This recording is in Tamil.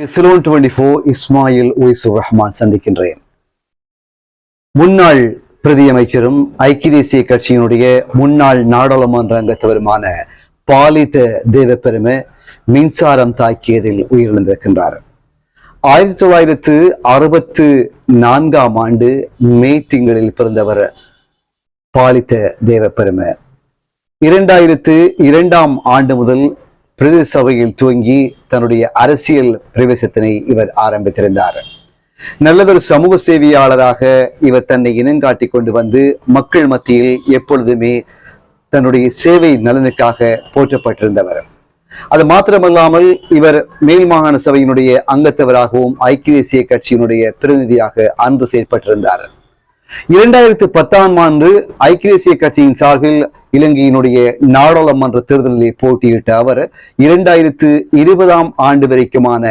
சிலோன் 24 இஸ்மாயில் உய்சுர் ரஹ்மான் சந்திக்கின்றேன். முன்னாள் பிரதி அமைச்சரும் ஐக்கிய தேசிய கட்சியினுடைய முன்னாள் நாடாளுமன்ற அங்கத்தவருமான பாலித தேவப்பெருமை மின்சாரம் தாக்கியதில் உயிரிழந்திருக்கின்றார். 1964 ஆண்டு மே திங்களில் பிறந்தவர் பாலித தேவப்பெருமை. 2002 ஆண்டு முதல் பிரதேச சபையில் துவங்கி தன்னுடைய அரசியல் பிரவேசத்தினை இவர் ஆரம்பித்திருந்தார். நல்லதொரு சமூக சேவையாளராக இவர் தன்னை இனங்காட்டி கொண்டு வந்து மக்கள் மத்தியில் எப்பொழுதுமே தன்னுடைய சேவை நலனுக்காக போற்றப்பட்டிருந்தவர். அது மாத்திரமல்லாமல் இவர் மேல் மாகாண சபையினுடைய அங்கத்தவராகவும் ஐக்கிய தேசிய கட்சியினுடைய பிரதிநிதியாக அன்று செயற்பட்டிருந்தார். 2010 ஆண்டு ஐக்கிய தேசிய கட்சியின் சார்பில் இலங்கையினுடைய நாடாளுமன்ற தேர்தலில் போட்டியிட்ட அவர் 2020 ஆண்டு வரைக்குமான